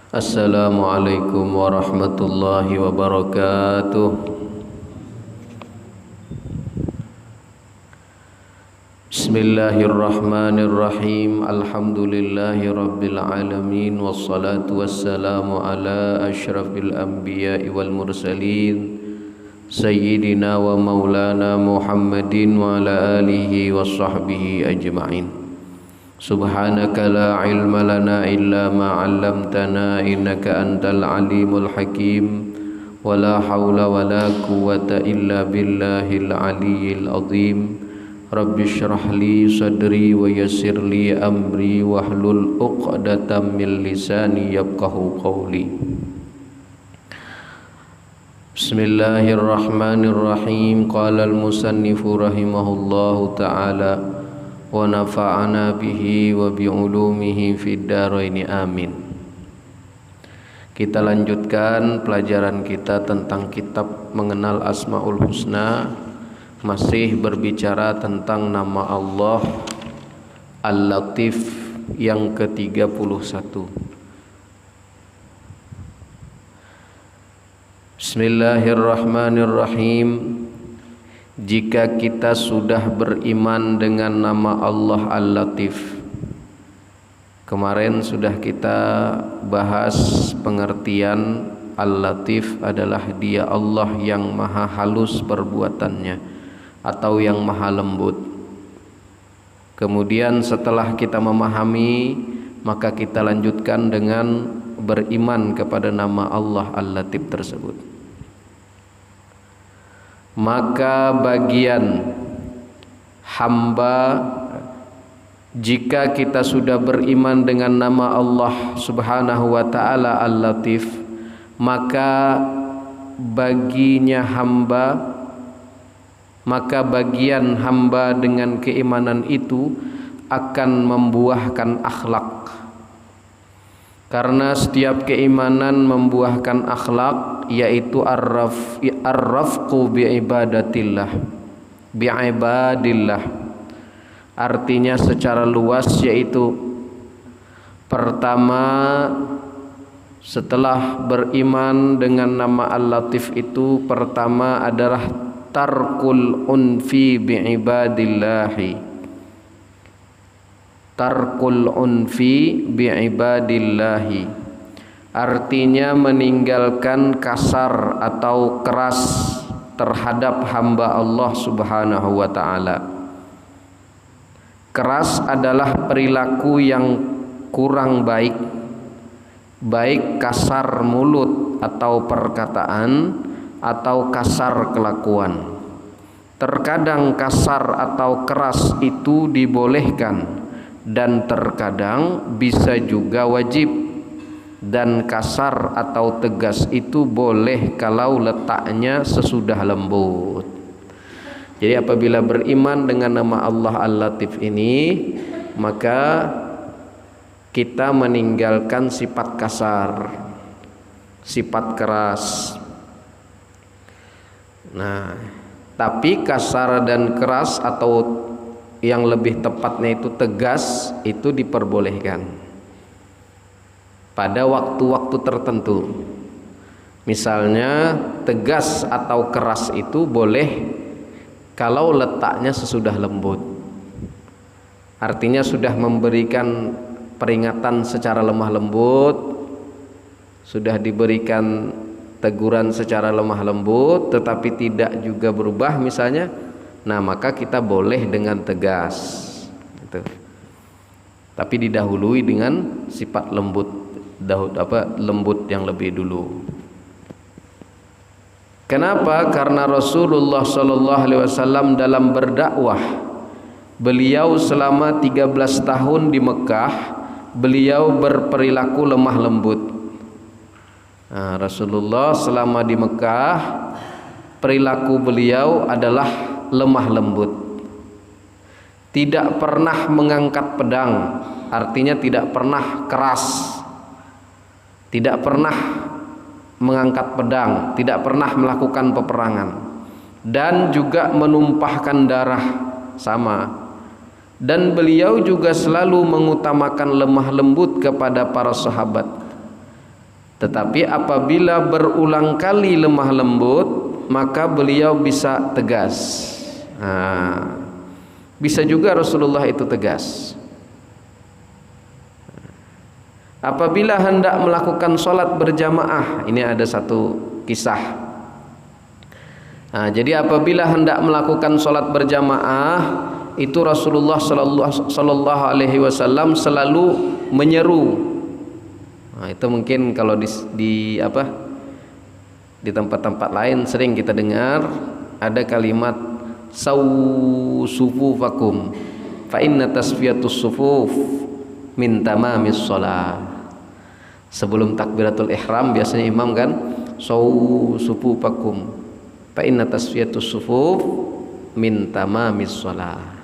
Assalamualaikum warahmatullahi wabarakatuh. Bismillahirrahmanirrahim. Alhamdulillahi rabbil alamin. Wassalatu wassalamu ala ashrafil anbiya'i wal mursalin Sayyidina wa maulana Muhammadin wa ala alihi wa sahbihi ajma'in. Subhanaka la ilma lana illa ma 'allamtana innaka antal alimul hakim. Wa la hawla wa la quwwata illa billahil aliyyil azim. Rabbi shrah li sadri wa yassir li amri wahlul 'uqdatam min lisani yafqahu qawli. Bismillahirrahmanirrahim. Qala al-musannifu rahimahullahu ta'ala wa nafa'ana bihi wa bi'ulumihi fid dharaini amin. Kita lanjutkan pelajaran kita tentang kitab mengenal Asmaul Husna, masih berbicara tentang nama Allah Al-Latif yang ke-31. Bismillahirrahmanirrahim. Jika kita sudah beriman dengan nama Allah Al-Latif, kemarin sudah kita bahas pengertian Al-Latif adalah Dia Allah yang maha halus perbuatannya atau yang maha lembut. Kemudian setelah kita memahami, maka kita lanjutkan dengan beriman kepada nama Allah Al-Latif tersebut. Maka bagian hamba, jika kita sudah beriman dengan nama Allah Subhanahu wa ta'ala Al-Latif, maka bagian hamba dengan keimanan itu akan membuahkan akhlak. Karena setiap keimanan membuahkan akhlak, yaitu ar-rafqu bi'ibadatillah. Artinya secara luas yaitu, pertama, setelah beriman dengan nama Al-Latif itu, pertama adalah tarkul unfi bi'ibadillahi. Tarkul unfi bi'ibadillahi, artinya meninggalkan kasar atau keras terhadap hamba Allah Subhanahu wa ta'ala. Keras adalah perilaku yang kurang baik, baik kasar mulut atau perkataan atau kasar kelakuan. Terkadang kasar atau keras itu dibolehkan dan terkadang bisa juga wajib, dan kasar atau tegas itu boleh kalau letaknya sesudah lembut. Jadi apabila beriman dengan nama Allah Al-Latif ini, maka kita meninggalkan sifat kasar, sifat keras. Nah, tapi kasar dan keras atau yang lebih tepatnya itu tegas, itu diperbolehkan pada waktu-waktu tertentu. Misalnya tegas atau keras itu boleh kalau letaknya sesudah lembut, artinya sudah memberikan peringatan secara lemah lembut, sudah diberikan teguran secara lemah lembut tetapi tidak juga berubah misalnya, nah maka kita boleh dengan tegas gitu. Tapi didahului dengan sifat lembut, lembut yang lebih dulu. Kenapa? Karena Rasulullah SAW dalam berdakwah, beliau selama 13 tahun di Mekah, beliau berperilaku lemah lembut. Nah, Rasulullah selama di Mekah, perilaku beliau adalah lemah lembut. Tidak pernah mengangkat pedang, artinya tidak pernah keras, tidak pernah mengangkat pedang, tidak pernah melakukan peperangan, dan juga menumpahkan darah sama. Dan beliau juga selalu mengutamakan lemah lembut kepada para sahabat. Tetapi apabila berulang kali lemah lembut, maka beliau bisa tegas. Bisa juga Rasulullah itu tegas. Apabila hendak melakukan sholat berjamaah, ini ada satu kisah. Jadi apabila hendak melakukan sholat berjamaah, itu Rasulullah Sallallahu Alaihi Wasallam selalu menyeru. Itu mungkin kalau di tempat-tempat lain sering kita dengar ada kalimat sawu sufufakum fa inna tasfiyatus sufuf min tamamis shalah. Sebelum takbiratul ihram biasanya imam kan sawu sufufakum fa inna tasfiyatus sufuf min tamamis shalah.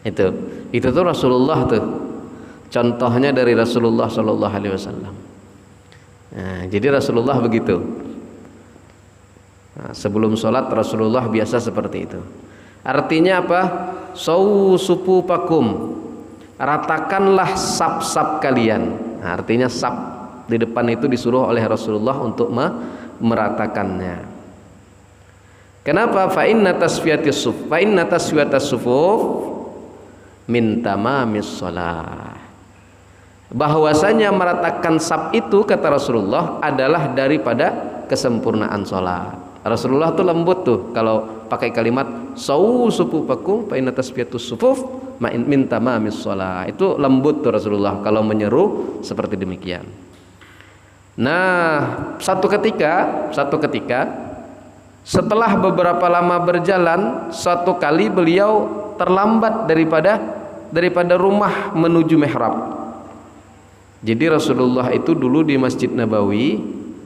Itu tuh Rasulullah tuh. Contohnya dari Rasulullah Sallallahu Alaihi Wasallam. Jadi Rasulullah begitu. Sebelum sholat Rasulullah biasa seperti itu. Artinya apa? Sawu sufufakum, ratakanlah saf-saf kalian. Artinya saf di depan itu disuruh oleh Rasulullah untuk meratakannya. Kenapa? Fa inna tasfiyatas sufuf min tamamis shalah. Bahwasanya meratakan saf itu kata Rasulullah adalah daripada kesempurnaan sholat. Rasulullah tuh lembut tuh kalau pakai kalimat sawu sufufakum fa inna tasfiyatus sufuf min tamamis shalah. Itu lembut tuh Rasulullah kalau menyeru seperti demikian. Nah, satu ketika setelah beberapa lama berjalan, satu kali beliau terlambat daripada rumah menuju mihrab. Jadi Rasulullah itu dulu di Masjid Nabawi,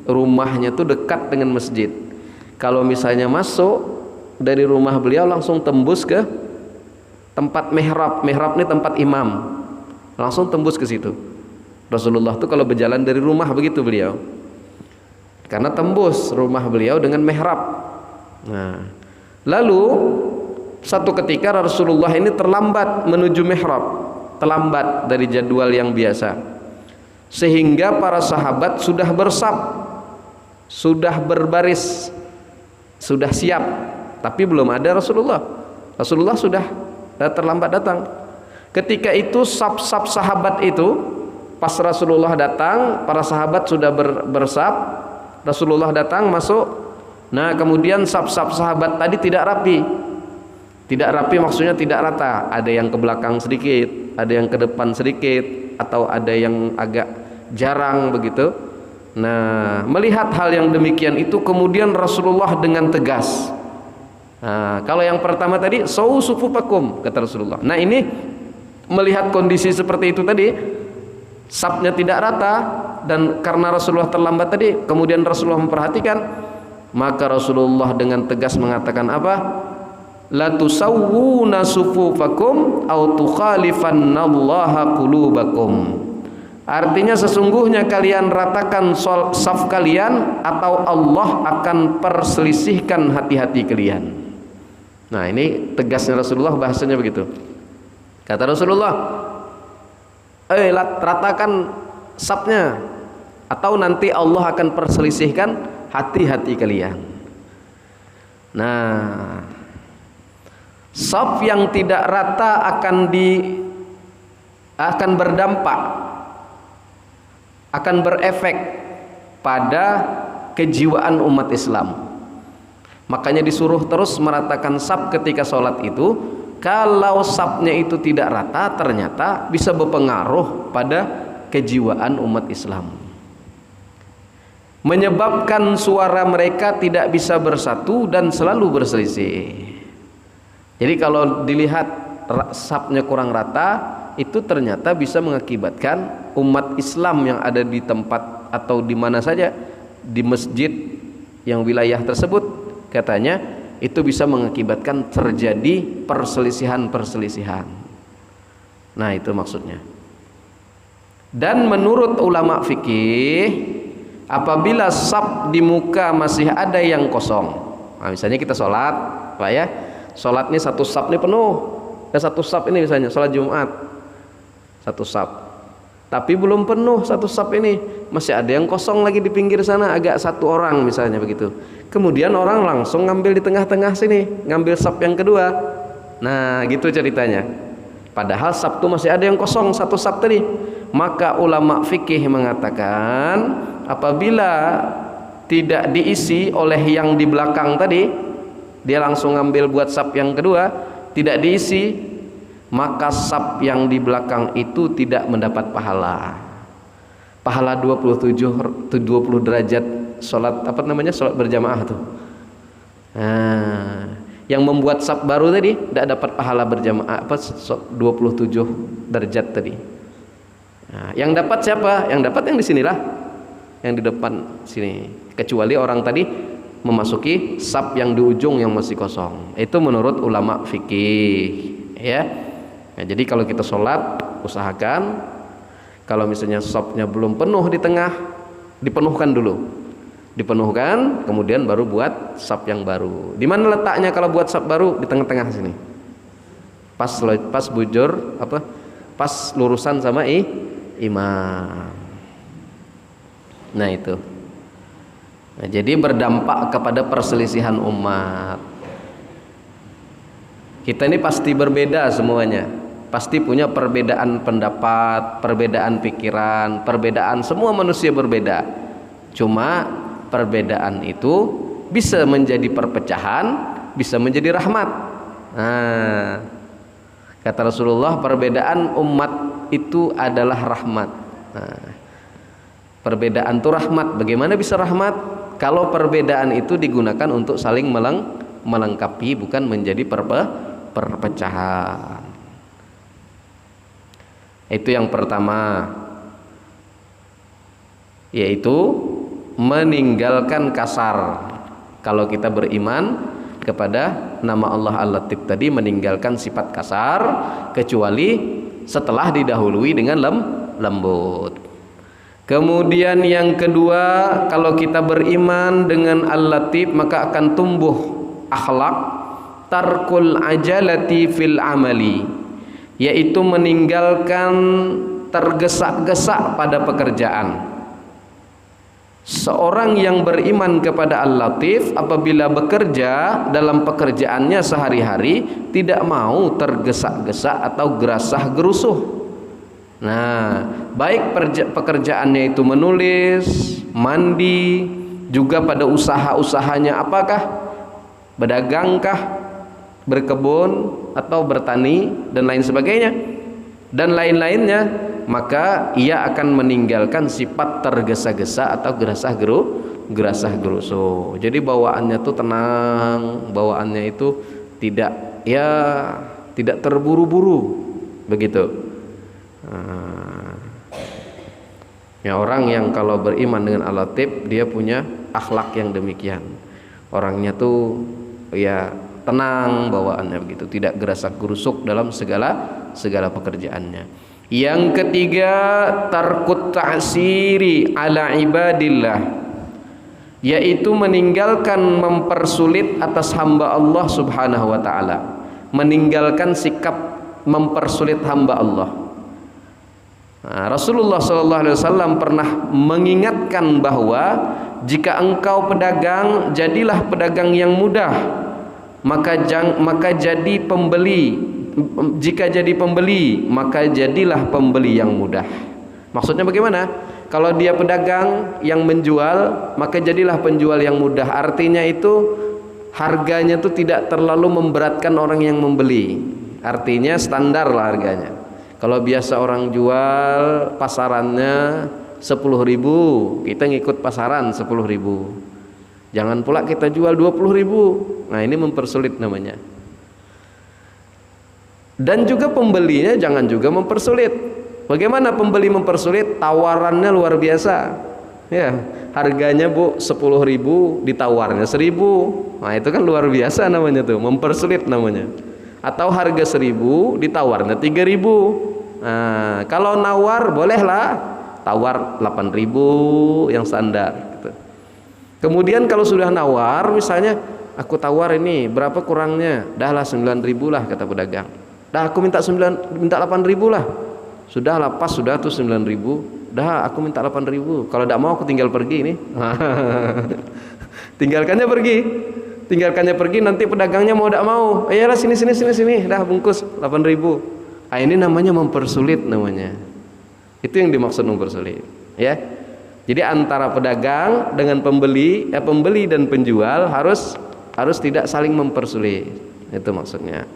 rumahnya tuh dekat dengan masjid. Kalau misalnya masuk dari rumah beliau langsung tembus ke tempat mihrab. Mihrab ini tempat imam. Langsung tembus ke situ. Rasulullah tuh kalau berjalan dari rumah begitu beliau. Karena tembus rumah beliau dengan mihrab. Nah, lalu satu ketika Rasulullah ini terlambat menuju mihrab, terlambat dari jadwal yang biasa. Sehingga para sahabat sudah bersaf, sudah berbaris, sudah siap, tapi belum ada Rasulullah. Rasulullah sudah terlambat datang. Ketika itu saf-saf sahabat itu, pas Rasulullah datang, para sahabat sudah bersaf. Rasulullah datang masuk. Nah, kemudian saf-saf sahabat tadi tidak rapi. Tidak rapi maksudnya tidak rata. Ada yang ke belakang sedikit, ada yang ke depan sedikit, atau ada yang agak jarang begitu. Nah, melihat hal yang demikian itu kemudian Rasulullah dengan tegas. Nah, kalau yang pertama tadi sawu sufufakum kata Rasulullah. Nah, ini melihat kondisi seperti itu tadi, safnya tidak rata dan karena Rasulullah terlambat tadi, kemudian Rasulullah memperhatikan, maka Rasulullah dengan tegas mengatakan apa? La tusawwuna sufufakum au tukhalifannallaha qulubakum. Artinya sesungguhnya kalian ratakan saf kalian atau Allah akan perselisihkan hati-hati kalian. Nah, ini tegasnya Rasulullah, bahasanya begitu. Kata Rasulullah, ratakan safnya atau nanti Allah akan perselisihkan hati-hati kalian. Nah, saf yang tidak rata akan berdampak, akan berefek pada kejiwaan umat Islam. Makanya disuruh terus meratakan saf ketika sholat itu. Kalau safnya itu tidak rata, ternyata bisa berpengaruh pada kejiwaan umat Islam, menyebabkan suara mereka tidak bisa bersatu dan selalu berselisih. Jadi kalau dilihat safnya kurang rata, itu ternyata bisa mengakibatkan umat Islam yang ada di tempat atau di mana saja di masjid yang wilayah tersebut, katanya itu bisa mengakibatkan terjadi perselisihan. Nah, itu maksudnya. Dan menurut ulama fikih, apabila saf di muka masih ada yang kosong, nah, misalnya kita sholat, Pak ya, sholat ini satu saf ini penuh, dan satu saf ini misalnya sholat Jumat, satu saf. tapi belum penuh satu saf ini, masih ada yang kosong lagi di pinggir sana, agak satu orang misalnya begitu. Kemudian orang langsung ngambil di tengah-tengah sini, ngambil saf yang kedua. Nah gitu ceritanya. Padahal saf itu masih ada yang kosong satu saf tadi. Maka ulama fikih mengatakan apabila tidak diisi oleh yang di belakang tadi, dia langsung ngambil buat saf yang kedua, tidak diisi, maka saf yang di belakang itu tidak mendapat pahala. Pahala 20 derajat salat salat berjamaah tuh. Nah, yang membuat saf baru tadi tidak dapat pahala berjamaah 27 derajat tadi. Nah, yang dapat siapa? Yang dapat yang di sinilah, yang di depan sini. Kecuali orang tadi memasuki saf yang di ujung yang masih kosong. Itu menurut ulama fikih, ya. Nah, jadi kalau kita sholat usahakan kalau misalnya safnya belum penuh di tengah, dipenuhkan dulu. Dipenuhkan, kemudian baru buat saf yang baru. Di mana letaknya kalau buat saf baru? Di tengah-tengah sini. Pas bujur pas lurusan sama imam. Nah itu. Nah, jadi berdampak kepada perselisihan umat. Kita ini pasti berbeda semuanya. Pasti punya perbedaan pendapat, perbedaan pikiran, perbedaan, semua manusia berbeda. Cuma perbedaan itu bisa menjadi perpecahan, bisa menjadi rahmat. Nah, kata Rasulullah, perbedaan umat itu adalah rahmat. Nah, perbedaan itu rahmat. Bagaimana bisa rahmat? Kalau perbedaan itu digunakan untuk saling melengkapi, bukan menjadi perpecahan. Itu yang pertama, yaitu meninggalkan kasar. Kalau kita beriman kepada nama Allah Al-Latif tadi, meninggalkan sifat kasar kecuali setelah didahului dengan lembut. Kemudian yang kedua, kalau kita beriman dengan Al-Latif maka akan tumbuh akhlak tarkul ajalati fil amali, yaitu meninggalkan tergesa-gesa pada pekerjaan. Seorang yang beriman kepada Al-Latif apabila bekerja dalam pekerjaannya sehari-hari tidak mau tergesa-gesa atau gerasah gerusuh. Nah, baik pekerjaannya itu menulis, mandi, juga pada usaha-usahanya apakah? Bedagangkah, berkebun atau bertani dan lain sebagainya dan lain-lainnya, maka ia akan meninggalkan sifat tergesa-gesa atau gerasah gerusuh. Jadi bawaannya tuh tenang, bawaannya itu tidak terburu-buru begitu. Ya, orang yang kalau beriman dengan Al-Latif dia punya akhlak yang demikian. Orangnya tuh ya tenang bawaannya begitu, tidak gerasah gerusuk dalam segala pekerjaannya. Yang ketiga, tarkut ta'siri ala ibadillah, yaitu meninggalkan mempersulit atas hamba Allah Subhanahu wa taala, meninggalkan sikap mempersulit hamba Allah. Nah, Rasulullah SAW pernah mengingatkan bahwa jika engkau pedagang, jadilah pedagang yang mudah, maka jadi pembeli. Jika jadi pembeli, maka jadilah pembeli yang mudah. Maksudnya bagaimana? Kalau dia pedagang yang menjual, maka jadilah penjual yang mudah. Artinya itu harganya itu tidak terlalu memberatkan orang yang membeli. Artinya standar lah harganya. Kalau biasa orang jual pasarannya 10.000, kita ngikut pasaran 10.000. Jangan pula kita jual 20.000. Nah, ini mempersulit namanya. Dan juga pembelinya jangan juga mempersulit. Bagaimana pembeli mempersulit? Tawarannya luar biasa. Ya, harganya Bu 10.000, ditawarnya 1.000. Nah, itu kan luar biasa namanya tuh, mempersulit namanya. Atau harga 1.000, ditawarnya 3.000. Nah, kalau nawar bolehlah tawar 8.000 yang standar gitu. Kemudian kalau sudah nawar, misalnya aku tawar ini berapa kurangnya? Dah lah 9.000 lah kata pedagang. Dah aku minta 8.000 lah. Sudahlah, pas sudah tuh 9.000, dah aku minta 8.000, kalau tidak mau aku tinggal pergi ini. tinggalkannya pergi, nanti pedagangnya mau tidak mau, ayolah sini, dah bungkus 8.000. Ini namanya mempersulit namanya. Itu yang dimaksud mempersulit, ya. Jadi antara pedagang dengan pembeli dan penjual harus tidak saling mempersulit. Itu maksudnya.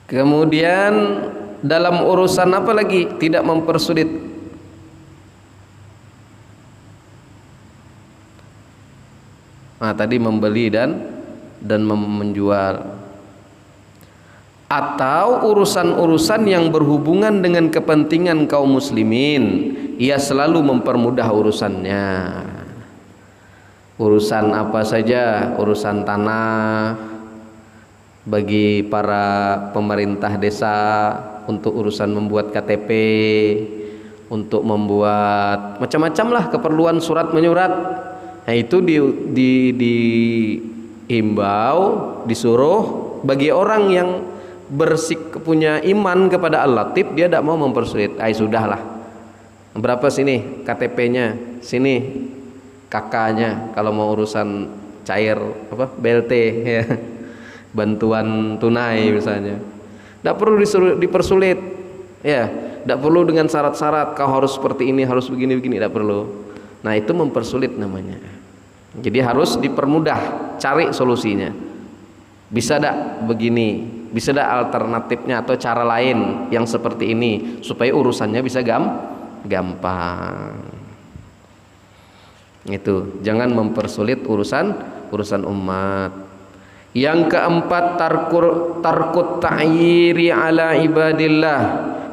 Kemudian dalam urusan apa lagi tidak mempersulit? Tadi membeli dan menjual. Atau urusan-urusan yang berhubungan dengan kepentingan kaum muslimin, ia selalu mempermudah urusannya. Urusan apa saja, urusan tanah bagi para pemerintah desa, untuk urusan membuat KTP, untuk membuat macam-macam lah keperluan surat menyurat. Nah itu dihimbau, disuruh bagi orang yang punya iman kepada Al-Latif, dia tidak mau mempersulit. Sudahlah, berapa sini KTP-nya, sini kakaknya, kalau mau urusan cair BLT ya, bantuan tunai misalnya, tidak perlu dipersulit ya, tidak perlu dengan syarat-syarat kau harus seperti ini, harus begini-begini, tidak perlu. Nah itu mempersulit namanya. Jadi harus dipermudah, cari solusinya. Bisa tidak begini, bisa tidak alternatifnya atau cara lain yang seperti ini, supaya urusannya bisa gampang. Itu jangan mempersulit urusan umat. Yang keempat, tarkut ta'yiri ala ibadillah,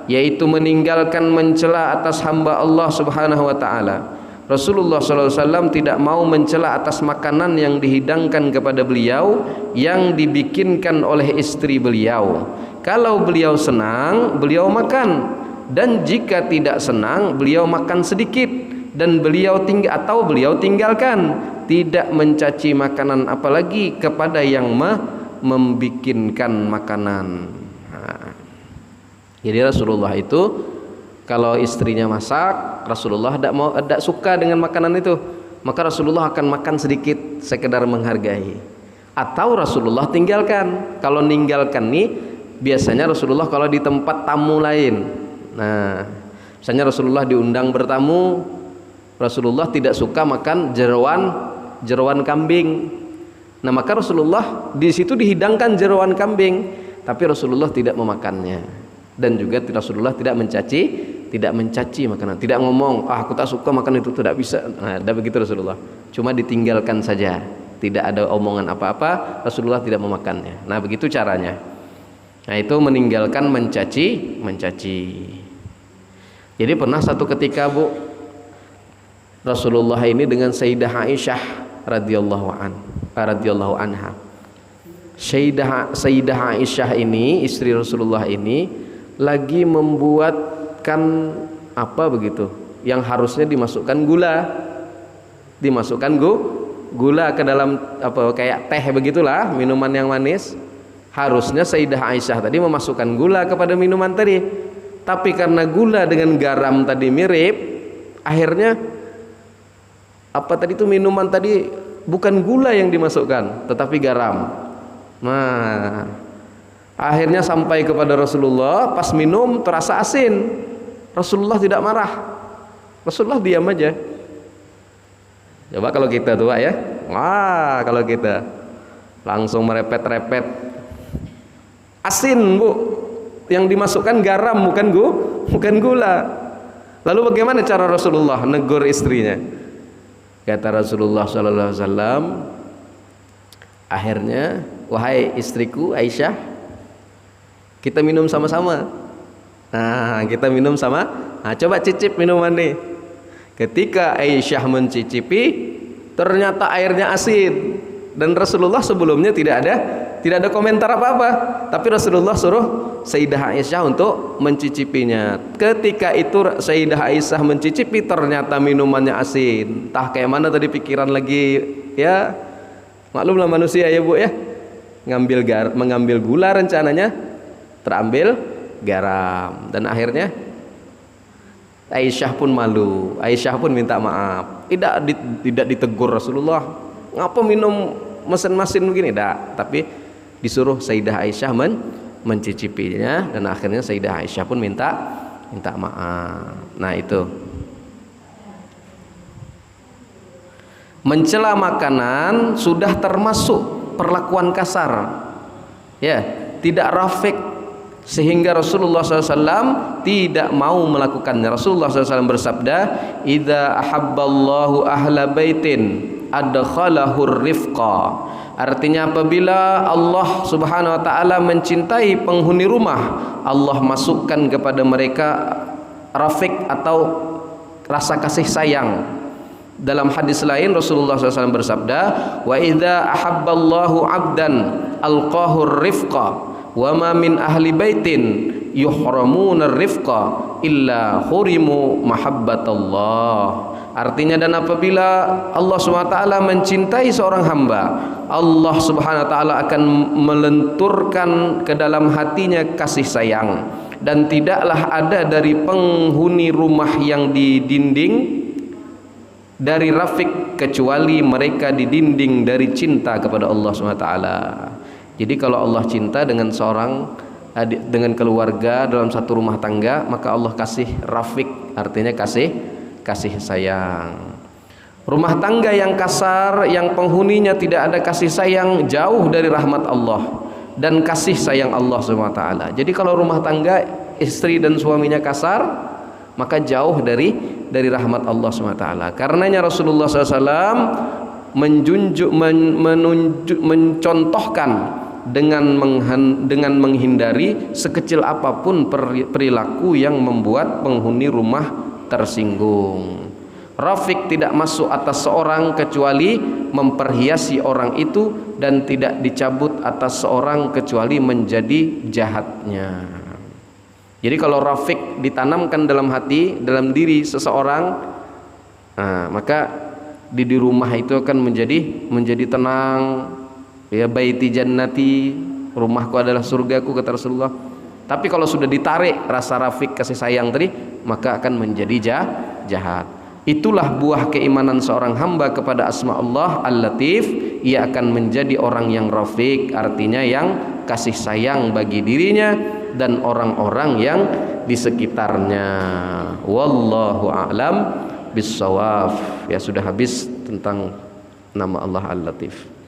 yaitu meninggalkan mencela atas hamba Allah Subhanahu wa taala. Rasulullah SAW tidak mau mencela atas makanan yang dihidangkan kepada beliau, yang dibikinkan oleh istri beliau. Kalau beliau senang, beliau makan, dan jika tidak senang, beliau makan sedikit, dan beliau tinggalkan. Tidak mencaci makanan, apalagi kepada yang membikinkan makanan. Jadi Rasulullah itu kalau istrinya masak, Rasulullah tidak suka dengan makanan itu, maka Rasulullah akan makan sedikit sekedar menghargai, atau Rasulullah tinggalkan. Kalau ninggalkan nih, biasanya Rasulullah kalau di tempat tamu lain, nah misalnya Rasulullah diundang bertamu, Rasulullah tidak suka makan jeroan kambing. Nah maka Rasulullah di situ dihidangkan jeroan kambing, tapi Rasulullah tidak memakannya, dan juga Rasulullah tidak mencaci makanan, tidak ngomong aku tak suka makan itu, tidak bisa. Nah, tidak begitu Rasulullah, cuma ditinggalkan saja, tidak ada omongan apa-apa, Rasulullah tidak memakannya. Nah begitu caranya. Nah itu meninggalkan mencaci. Jadi pernah satu ketika Rasulullah ini dengan Sayyidah Aisyah radhiyallahu anha. Sayyidah Aisyah ini, istri Rasulullah ini, lagi membuatkan apa begitu, yang harusnya dimasukkan gula ke dalam kayak teh begitulah, minuman yang manis. Harusnya Sayyidah Aisyah tadi memasukkan gula kepada minuman tadi, tapi karena gula dengan garam tadi mirip, akhirnya minuman tadi bukan gula yang dimasukkan, tetapi garam. Nah, akhirnya sampai kepada Rasulullah, pas minum terasa asin. Rasulullah tidak marah, Rasulullah diam aja. Coba kalau kita tuh ya, kalau kita langsung merepet-repet, asin yang dimasukkan garam, bukan gula. Lalu bagaimana cara Rasulullah negur istrinya? Kata Rasulullah SAW, akhirnya, wahai istriku Aisyah, kita minum sama-sama. Nah, kita minum sama. Nah, coba cicip minuman nih. Ketika Aisyah mencicipi, ternyata airnya asin, dan Rasulullah sebelumnya tidak ada komentar apa-apa, tapi Rasulullah suruh Sayyidah Aisyah untuk mencicipinya. Ketika itu Sayyidah Aisyah mencicipi, ternyata minumannya asin. Entah kayak mana tadi pikiran lagi, ya maklumlah manusia ya Bu ya. mengambil gula, rencananya terambil garam, dan akhirnya Aisyah pun malu, Aisyah pun minta maaf. Tidak ditegur Rasulullah, ngapa minum mesin-mesin begini, tidak, tapi disuruh Sayyidah Aisyah mencicipinya, dan akhirnya Sayyidah Aisyah pun minta maaf. Nah, itu mencela makanan sudah termasuk perlakuan kasar, ya, tidak rafiq, sehingga Rasulullah SAW tidak mau melakukannya. Rasulullah SAW bersabda, "Idza ahabballahu ahla baitin adkhalahur rifqa." Artinya apabila Allah Subhanahu wa taala mencintai penghuni rumah, Allah masukkan kepada mereka rafiq atau rasa kasih sayang. Dalam hadis lain Rasulullah SAW bersabda, "Wa idza ahabballahu 'abdan alqahur rifqa wa ma min ahli baitin yuhramuna rifqa illa hurimu mahabbatallah." Artinya, dan apabila Allah SWT mencintai seorang hamba, Allah SWT akan melenturkan ke dalam hatinya kasih sayang, dan tidaklah ada dari penghuni rumah yang didinding dari rafiq kecuali mereka didinding dari cinta kepada Allah SWT. Jadi kalau Allah cinta dengan dengan keluarga dalam satu rumah tangga, maka Allah kasih rafiq, artinya kasih sayang. Rumah tangga yang kasar, yang penghuninya tidak ada kasih sayang, jauh dari rahmat Allah dan kasih sayang Allah SWT. Jadi kalau rumah tangga istri dan suaminya kasar, maka jauh dari rahmat Allah SWT. Karenanya Rasulullah SAW mencontohkan dengan menghindari sekecil apapun perilaku yang membuat penghuni rumah tersinggung. Rafiq tidak masuk atas seorang kecuali memperhiasi orang itu, dan tidak dicabut atas seorang kecuali menjadi jahatnya. Jadi kalau rafiq ditanamkan dalam hati, dalam diri seseorang, maka di rumah itu akan menjadi tenang. Ya, baiti jannati, rumahku adalah surgaku, kata Rasulullah. Tapi kalau sudah ditarik rasa rafiq, kasih sayang tadi, maka akan menjadi jahat. Itulah buah keimanan seorang hamba kepada asma Allah Al-Latif. Ia akan menjadi orang yang rafiq, artinya yang kasih sayang bagi dirinya dan orang-orang yang di sekitarnya. Wallahu a'lam bissawab. Ya, sudah habis tentang nama Allah Al-Latif.